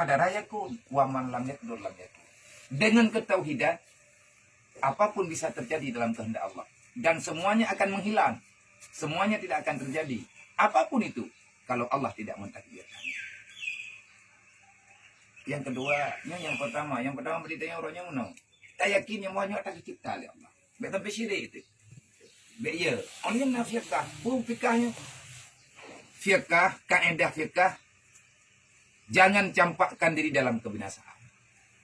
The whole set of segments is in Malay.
qadara yakun wa man lam yaqdur lam yakun. Dengan ketauhidan apapun bisa terjadi dalam kehendak Allah dan semuanya akan menghilang. Semuanya tidak akan terjadi. Apapun itu kalau Allah tidak mentakdirkan. Yang kedua, yang pertama beritanya orangnya mana? Tak yakin yang banyak tak dicipta oleh Allah. Betul sampai syirik itu. Baik ya, orang yang fiqh, pun fikahnya. Fiqh, kaedah fiqh, jangan campakkan diri dalam kebinasaan.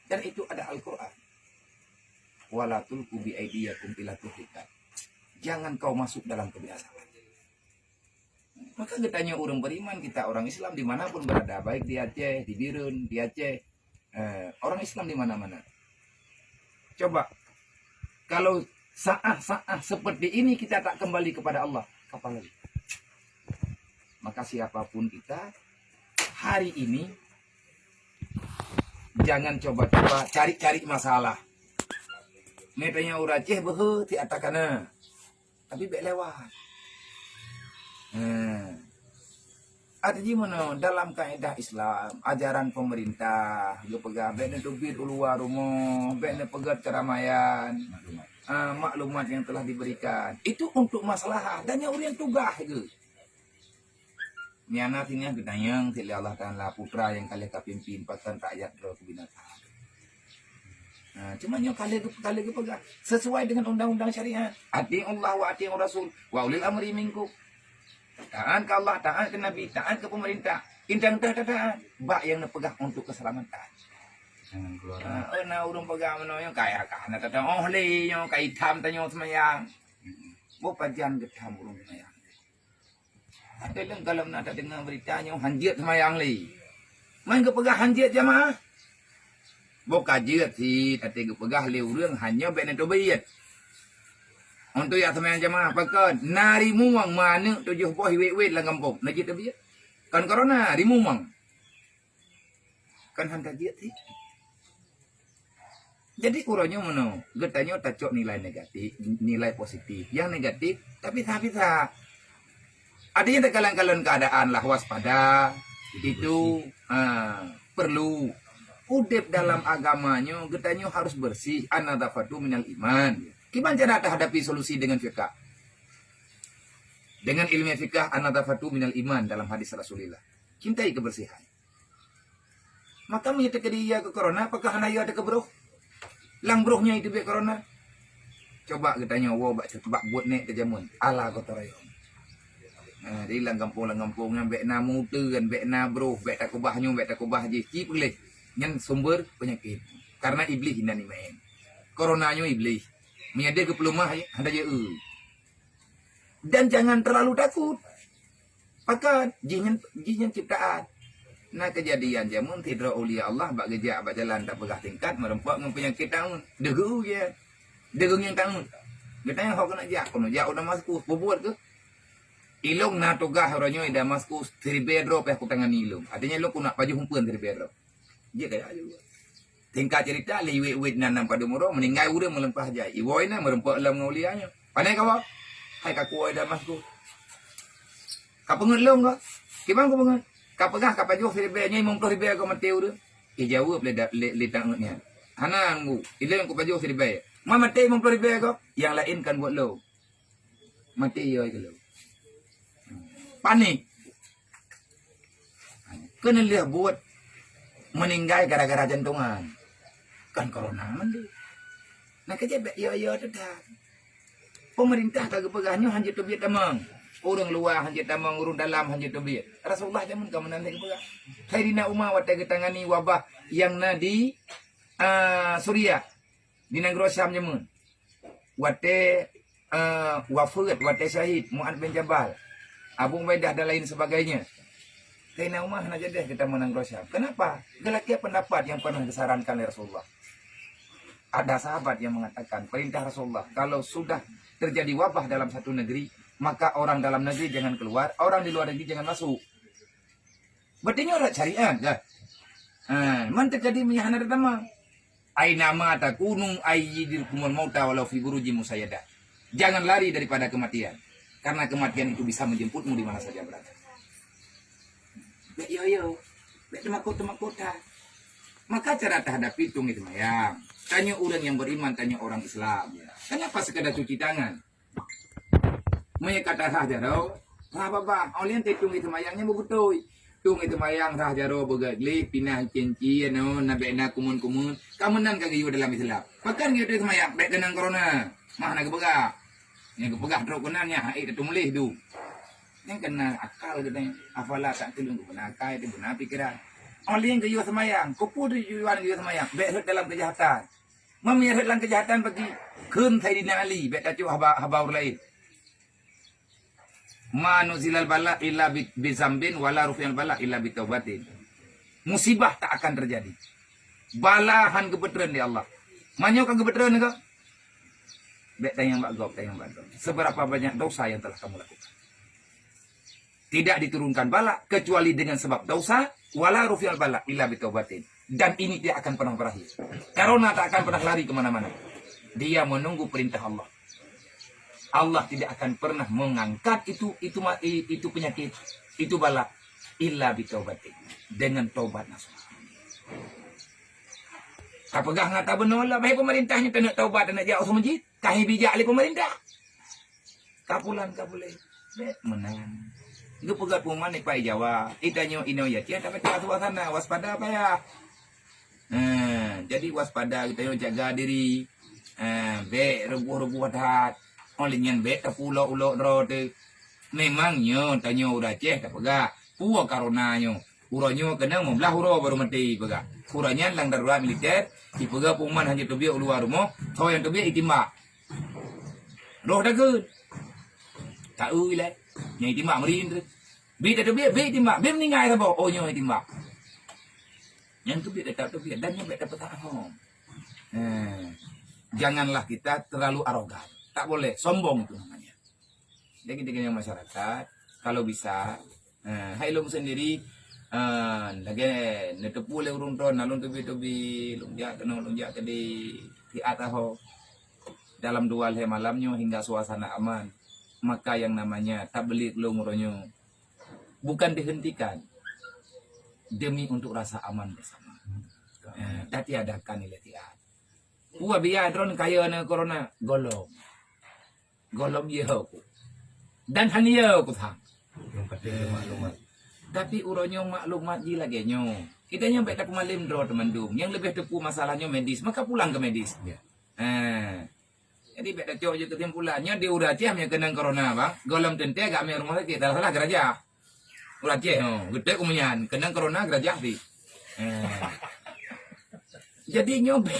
Dan itu ada Al-Quran. Wala tulqu bi aydiyakum ila tuhlikat. Jangan kau masuk dalam kebinasaan. Maka katanya orang beriman, kita orang Islam dimanapun berada, baik di Aceh, di Birun, di Aceh, orang Islam di mana-mana. Coba, kalau saat seperti ini kita tak kembali kepada Allah, kapan lagi? Maka siapapun kita, hari ini jangan coba-coba cari-cari masalah. Netanya orang Aceh behe ti atakana, tapi baik lewat. Ada gimana dalam kaedah Islam, ajaran pemerintah, dia pegang baiknya tubir uluar rumah, baiknya pegang keramaian, maklumat yang telah diberikan. Itu untuk masalah dan yang orang tugas ke. Niana tinggal gedayang tidak Allah Taala putra yang kalian kapimpin pakan rakyat ke binatang. Cuma yang kalian pegang sesuai dengan undang-undang syariat. Ati Allah wa ati Rasul wa ulil amri minkum. Taat ke Allah, taat ke Nabi, taat ke pemerintah. Intang taat. Bak yang pegang untuk keselamatan. Jangan keluar. Urang pegang mana yang kaya kana tata oh le yang kai tham tanyo semayang. Bo pajan getam urang semayang. Ada yang kalau nak dengar beritanya hanjit semayang le. Main ke pegang hanjit jamaah. Bo kajiat si tadi ke pegang le urang hanya ben tobiat. Untuk yang semayang jamaah pakai nari muang mana 7 buah wet lah kampung. Najit tabiat. Kan corona rimumang. Kan hantar dia sih. Jadi kurangnya mana? Getanya tacok nilai negatif, nilai positif. Yang negatif tapi bisa. Ada yang terkalang-kalang keadaan lah waspada. Itu perlu. Udep dalam agamanya getanya harus bersih. An-nadafatu minal iman. Gimana cara hadapi solusi dengan fiqh? Dengan ilmu fiqh an-nadafatu minal iman dalam hadis Rasulullah. Cintai kebersihan. Maka menyatakan dia ke corona, apakah hanaya ada kebroh? Lang brohnya itu biar corona. Coba katanya, wow, bak buat nek kejamun. Ala kotorayong. Di lang kampung-kampungnya, bek na muteran, bek na broh, bek tak kubah je. Cip boleh. Yang sumber penyakit. Karena iblis hina ni main. Coronanya iblis. Menyada ke pelumah ada je. Dan jangan terlalu takut. Maka jinnya ciptaan. Nah kejadian jamun tidra ulia Allah bak gejak bak jalan tak pegah tingkat merempak dengan penyakit taun. Degu je. Degu yang taun. Kita yang hok nak jak kono jak udah masuk buat ke. Ilung na tugah orangnya ida masuk 3 bedroom aku tangan ilung. Artinya lu nak baju humpuan 3 bedroom. Dia kayak aja. Tingkat cerita liwit-wit nanam pada murah meninggal udah melempah jai. Iwoi na merempak dalam ngaulianya. Pandai kau? Hai kaku ada masku. Kau pengelong kau? Gimana kau pengen? Kau pegah kau pajuh ribunya 50 kau mati udah. Jawab le tangutnya. Hanangku, itu yang kau pajuh ribu. Mama mati 50 kau. Yang lain kan buat lo. Mati yo itu lo. Panik. Kena lihat buat meninggal gara-gara jantungan. Kan corona mandi. Nah kejebek ya tetap. Pemerintah kagak pegahnya hanjit tobiat tamang. Orang luar hanjit tamang, orang dalam hanjit tobiat. Rasulullah zaman kamu nanti pegah. Khairina umma wa tangani wabah yang di Suriah. Di negara Syam zaman. Wate wafat, wate syahid, Mu'ad bin Jabal. Abu Ubaidah dan lain sebagainya. Khairina umma nak jadi kita menang Syam. Kenapa? Gelakia pendapat yang pernah disarankan oleh Rasulullah. Ada sahabat yang mengatakan perintah Rasulullah kalau sudah terjadi wabah dalam satu negeri maka orang dalam negeri jangan keluar, orang di luar negeri jangan masuk. Berarti orang syariat dah. Man terjadi menyahana datama. Aina ma takunu ayyidirkumul mauta walau fi burujim musayyadah. Jangan lari daripada kematian. Karena kematian itu bisa menjemputmu di mana saja berada. Yo. Bek temakut. Maka cara terhadapi tung itu mayang. Tanya orang yang beriman, tanya orang Islam. Kenapa sekadar cuci tangan? Maya kata sah jaro. Apa? Olian tung itu mayangnya betul. Tung itu mayang sah jaro begagli pinah cinci no nabena kumun. Kamu nan kagayu dalam Islam. Pakan gitu itu mayang baik kenang corona. Mah nak begah. Yang kepegah teruk kunannya itu tumlih du. Yang kena akal katanya. Afala tak tulung kena akal itu benar pikiran. Oleh yang gayu semayang, kupu tujuan gayu semayang, bet dalam kejahatan. Memirat dalam kejahatan bagi kun Sayyidina Ali, bet tacu habaur lain. Ma nuzilal bala illa bizambin wala rufi'al bala illa bitaubatin. Musibah tak akan terjadi. Balahan kebetulan di Allah. Manyo kan kebetulan ke? Bet tayang bagop. Seberapa banyak dosa yang telah kamu lakukan? Tidak diturunkan bala kecuali dengan sebab dosa, wala rufi'al bala illa bitaubatin. Dan ini tidak akan pernah berakhir. Corona tak akan pernah lari kemana-mana. Dia menunggu perintah Allah. Allah tidak akan pernah mengangkat itu penyakit, itu bala illa bitaubatin, dengan taubat nasuha. Apakah ngata benar lah baik pemerintahnya kena taubat dan nak jauh sama masjid? Kahi bijak oleh pemerintah. Kapulan kabulai. Menang. Itu pegat puman ni Pak Jawa. Itanya ino ya tiada dapat suasana waspada apa ya. Jadi waspada kita yo jaga diri. Be rebuh hat. Oleh nyan be tapulo ulo rote. Memangnya tanya udah ceh tak pegak. Puwa karonanyo. Uranyo kena membelah uro baru mati pegak. Uranya lang darurat militer. Di pegak puman hanya tu biar luar rumah. Kau yang tu biar itimbak. Roh dah ke? Tak uilah. Yang itimbak merin tu. Bi tak tu biar itimbak. Biar meninggal apa? Oh nyo itimbak. Yang tu biar tak tu biar. Dan yang biar dapat tahun. Janganlah kita terlalu arogan. Tak boleh. Sombong itu namanya. Jadi dengan masyarakat. Kalau bisa. Hai lom sendiri. Lagi netepu le urun ton. Nalun tubi. Lunjak ke di atas ho. Dalam 2 hari malamnya hingga suasana aman. Maka yang namanya tabligh longuronyo bukan dihentikan demi untuk rasa aman bersama. Tapi adakan nilai tiap. Gua biar drone kaya na corona golong dia aku. Dan hanya aku thang. Yang penting maklumat. Tapi uronyo maklumat ji lagi nyo. Kita nyampe tak pemalim drone teman-teman. Yang lebih tepu masalahnya medis, maka pulang ke medis. Jadi beda cowok je kesimpulannya dia udah ceh yang kena corona bang. Golong tente agak me rumah sakit salah gerajah. Udah ceh gede kumenyan kena corona gerajah di. Jadi nyobe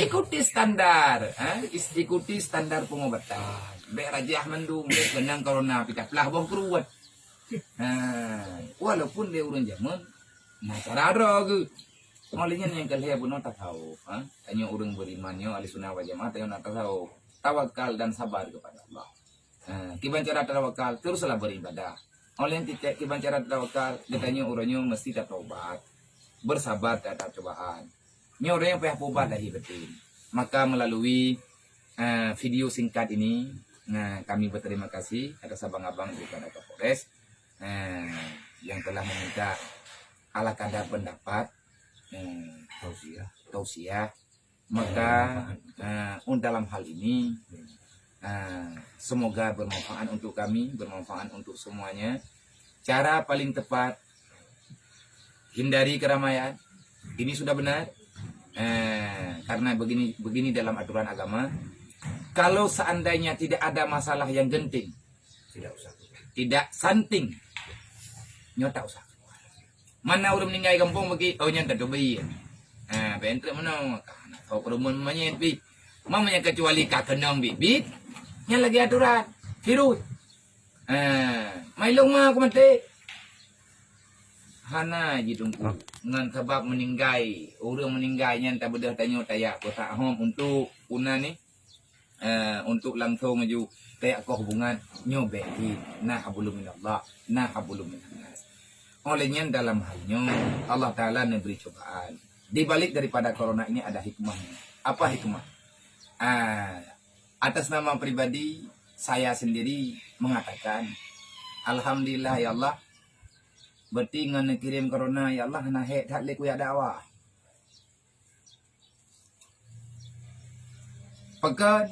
ikuti standar, ikuti standar pengobatan. Be rajah mendung be kena corona pikat lah bang keruat. Walaupun dia urang jaman nah cara ke Malinya yang kelihatan pun tak tahu, hanya orang berimannya ahli sunnah wal jamaah yang tak tahu tawakal dan sabar kepada Allah. Kiban cara tawakal teruslah beribadah. Oleh yang tidak kiban cara tawakal katanya orangnya mesti tak taubat, bersabar terhadap cobaan. Ini orang yang payah tobat lagi betul. Maka melalui video singkat ini, kami berterima kasih atas abang-abang daripada Kapolres yang telah meminta ala kadar pendapat. Tausiah maka dalam hal ini semoga bermanfaat untuk kami, bermanfaat untuk semuanya. Cara paling tepat hindari keramaian, ini sudah benar, karena begini dalam aturan agama. Kalau seandainya tidak ada masalah yang genting, tidak santing, nyota usah. Mana orang meninggal kampung bagi yang terdobi. Bentuk mana? Kau kerumun manyet bi. Mamanya kecuali kak kenang bibit. Yang lagi aturan virus. Mailong mah aku mati. Hana jidungku. Ngan sebab meninggal, orang meninggalnya tak bedah tanya tayak ko tak hom untuk una ni. Untuk langsung maju tayak ko hubungan nyobek di nah habulum minallah, nah habulum minannas. Olehnya dalam halnya Allah Ta'ala memberi cobaan. Di balik daripada corona ini ada hikmahnya. Apa hikmah? Atas nama pribadi saya sendiri mengatakan Alhamdulillah ya Allah. Berarti dengan kirim corona ya Allah nah tak leku ya dakwah. Pekan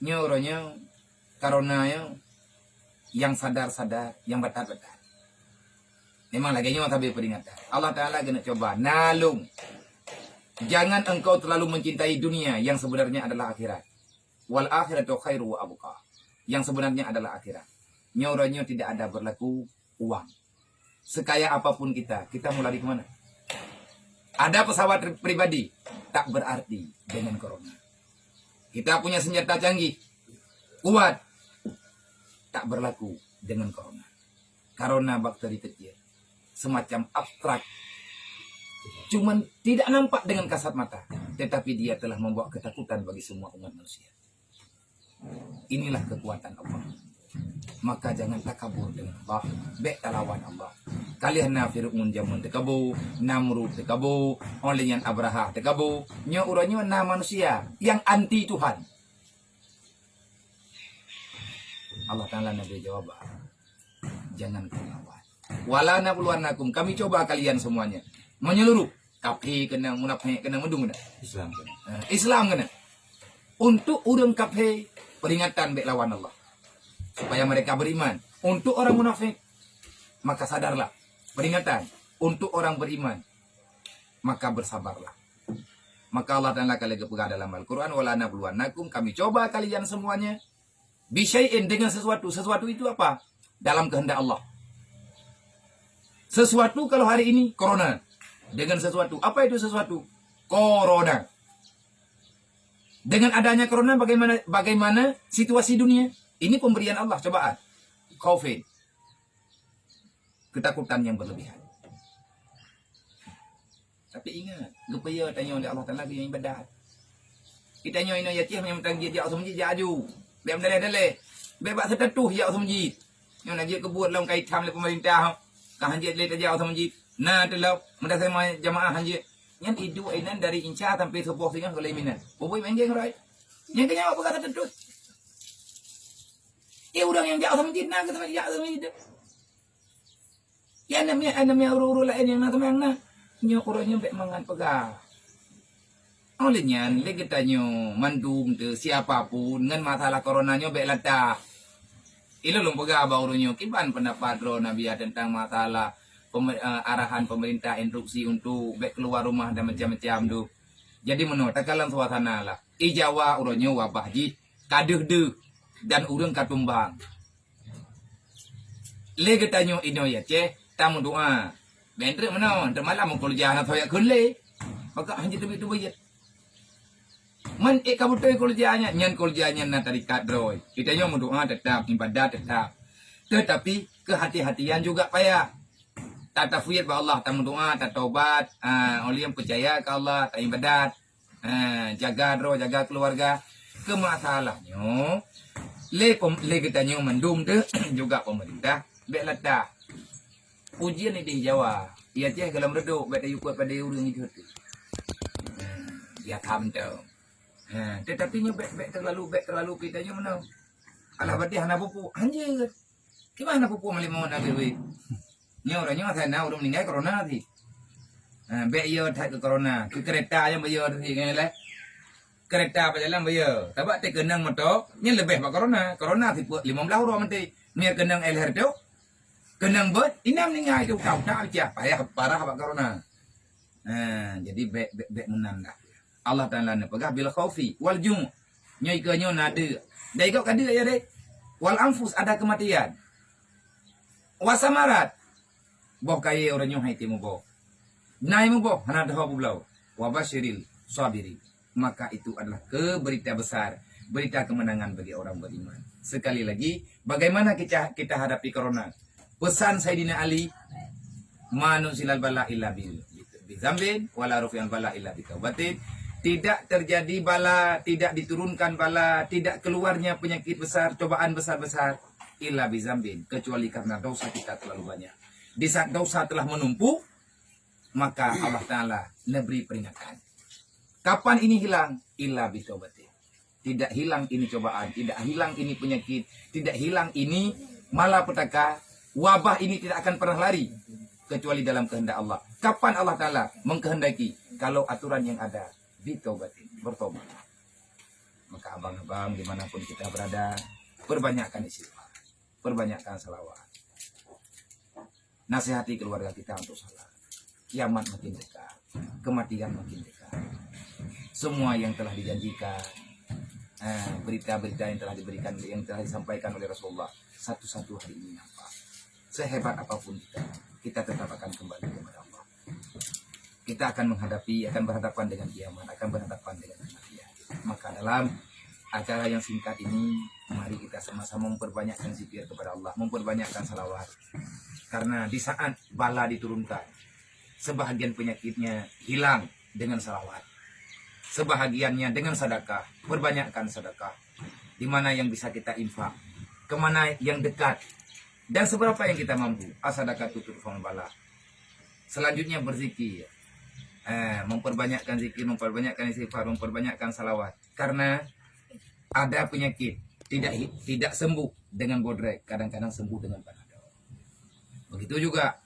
nyoranya karonanya yang sadar-sadar, yang betar-betar. Memang lagi nyawa tapi peringatan. Allah Ta'ala kena coba nalung. Jangan engkau terlalu mencintai dunia yang sebenarnya adalah akhirat. Wal akhiratu khairu wa abqa. Yang sebenarnya adalah akhirat. Nyoranya tidak ada berlaku uang. Sekaya apapun kita mau lari kemana? Ada pesawat pribadi, tak berarti dengan corona. Kita punya senjata canggih, kuat, tak berlaku dengan corona. Corona bakteri kecil, semacam abstrak. Cuman tidak nampak dengan kasat mata, tetapi dia telah membawa ketakutan bagi semua umat manusia. Inilah kekuatan Allah. Maka jangan takabur dengan Allah. Baik lawan Allah. Kalian Fir'aun jamun tekabu, Namrud tekabu, oleh yang Abraha tekabu, nya uranya na manusia yang anti Tuhan. Allah Ta'ala Nabi jawab, jangan lawan. Wala nabluwannakum, kami coba kalian semuanya. Menyeluruh. Kafir kena, munafik kena, mendung kena. Islam kena. Untuk orang kafir, peringatan baik lawan Allah. Supaya mereka beriman. Untuk orang munafik, maka sadarlah. Peringatan. Untuk orang beriman, maka bersabarlah. Maka Allah Ta'ala kali kepegang dalam Al-Quran, wala nabluwannakum, kami coba kalian semuanya. Bisyai'in, dengan sesuatu. Sesuatu itu apa? Dalam kehendak Allah. Sesuatu kalau hari ini, corona. Dengan sesuatu. Apa itu sesuatu? Corona. Dengan adanya corona, bagaimana situasi dunia? Ini pemberian Allah, cobaan. Covid. Ketakutan yang berlebihan. Tapi ingat, gupaya tanya oleh Allah Ta'ala yang ibadat. Kita tanya ini ya cih yang tentang dia jauh semji jaju. Biar dalih-dalih. Biar setetuh jauh semji. Yang nak dia kebut dalam kaitan oleh pemerintah. Kah hanjit le jauh semji. Nah tu lah mendasai jamaah hanjit. Yang hidup ini dari Inca sampai sebuah singa ke Leminan. Boboi menggeng right. Yang kenyang apa kata tetuh? Ya orang yang jauh sama jid nak sama jauh sama jid. Ya namanya uru-uru lain yang nak sama yang nak. Nyo orangnya baik mangan pegang. Olehnya lagi tanya mandum tu siapapun dengan masalah coronanya baik letak. Ilo lum pegang baurunyo kiban pendapat ro Nabi tentang masalah arahan pemerintah instruksi untuk baik keluar rumah dan macam-macam tu. Jadi menurut takalan suasana lah. Ijawa orangnya wabah ji kaduh de dan urang katumbang. Lagi tanya ino ya ceh, tamu doa. Bentre mana? Termalam mukul jahat saya kule. Maka hanya tu bayat. Man kamu tu kerjanya, nyan kerjanya na tarikat droi. Kita nyo doa tetap, ibadat tetap. Tetapi kehati-hatian juga payah. Tak tafwid ba Allah, tamu doa, tak taubat, oleh yang percaya ke Allah, tak ibadat. Jaga droi, jaga keluarga. Kemasalahnya le kita nyo mendum tu juga pemerintah baik letak. Ujian ni di Jawa. Ia ceh kalau mereduk baik ikut pada urang itu tu. Dia tham tu. Tetapi nyo baik terlalu kita nyo mana. Alah berarti hana pupu. Anjir. Gimana pupu malimau nak duit? Nyo orangnya sana urang meninggal corona ti. Baik ia tak ke corona. Ke kereta yang bayar ti kan lah. Kereta berjalan bayar. Tapi te kenang motor, ni lebih pak corona. Corona ti 15 orang mesti. Ni kenang LR tu. Kenang bet, inam ni ngai tu kau tak aja. Payah parah pak corona. Jadi baik menang dah. Allah Ta'ala ni pegah bil khaufi wal jum. Nyoi ke nyo nada. Dai kau kada ya dek. Wal anfus ada kematian. Wasamarat. Boh kaya orang nyo hai timu boh. Nai mu boh hana dah bulau. Wa basyiril sabirin. Maka itu adalah berita besar, berita kemenangan bagi orang beriman. Sekali lagi, bagaimana kita hadapi corona? Pesan Sayyidina Ali, manusilal bala illa bizambin, wala rufi'al bala illa bitaubatin. Tidak terjadi bala, tidak diturunkan bala, tidak keluarnya penyakit besar, cobaan besar-besar, illa bizambin, kecuali karena dosa kita terlalu banyak. Di saat dosa telah menumpuk, maka Allah Ta'ala memberi peringatan. Kapan ini hilang? Illa bitaubatin. Tidak hilang ini cobaan, tidak hilang ini penyakit, tidak hilang ini malapetaka, wabah ini tidak akan pernah lari kecuali dalam kehendak Allah. Kapan Allah Ta'ala mengkehendaki? Kalau aturan yang ada bitaubatin. bertobat. Maka abang-abang dimanapun kita berada, perbanyakkan istighfar, perbanyakkan salawat. Nasihati keluarga kita untuk salat. Kiamat makin dekat, kematian makin dekat. Semua yang telah dijanjikan, berita-berita yang telah diberikan, yang telah disampaikan oleh Rasulullah, satu-satu hari ini nampak. Sehebat apapun kita tetap akan kembali kepada Allah. Kita akan berhadapan dengan kiamat, akan berhadapan dengan kematian. Maka dalam acara yang singkat ini, mari kita sama-sama memperbanyakkan zikir kepada Allah, memperbanyakkan salawat. Karena di saat bala diturunkan, sebahagian penyakitnya hilang dengan salawat. Sebahagiannya dengan sedekah, perbanyakkan sedekah. Di mana yang bisa kita infak, kemana yang dekat, dan seberapa yang kita mampu. As-sadaqah tutur bala. Selanjutnya berzikir, memperbanyakkan zikir, memperbanyakkan istighfar, memperbanyakkan salawat. Karena ada penyakit tidak sembuh dengan bodrek, kadang-kadang sembuh dengan panadol. Begitu juga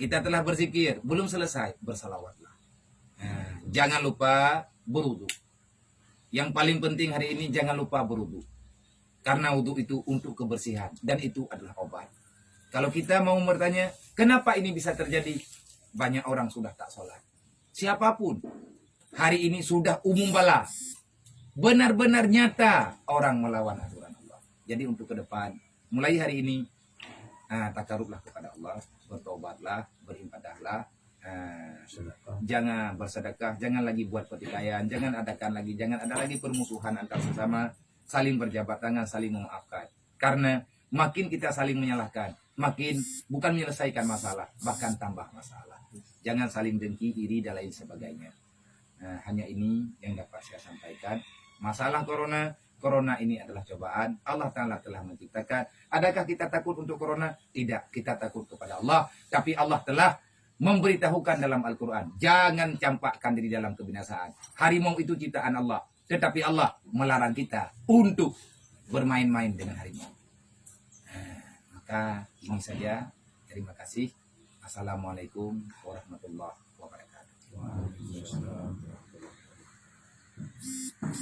kita telah berzikir, belum selesai, bersalawatlah. Jangan lupa berwudu. Yang paling penting hari ini jangan lupa berwudu. Karena wudu itu untuk kebersihan dan itu adalah obat. Kalau kita mau bertanya, kenapa ini bisa terjadi? Banyak orang sudah tak sholat. Siapapun hari ini sudah umum bala. Benar-benar nyata orang melawan aturan Allah. Jadi untuk ke depan, mulai hari ini, takarublah kepada Allah, bertobatlah, beribadahlah, jangan bersedekah, jangan lagi buat pertikaian, jangan ada lagi permusuhan antar sesama, saling berjabat tangan, saling memaafkan. Karena makin kita saling menyalahkan, makin bukan menyelesaikan masalah, bahkan tambah masalah. Jangan saling dengki, iri, dan lain sebagainya. Hanya ini yang dapat saya sampaikan. Masalah corona ini adalah cobaan. Allah Ta'ala telah menciptakan. Adakah kita takut untuk corona? Tidak, kita takut kepada Allah. Tapi Allah telah memberitahukan dalam Al-Quran. Jangan campakkan diri dalam kebinasaan. Harimau itu ciptaan Allah. Tetapi Allah melarang kita untuk bermain-main dengan harimau. Maka ini saja. Terima kasih. Assalamualaikum warahmatullahi wabarakatuh.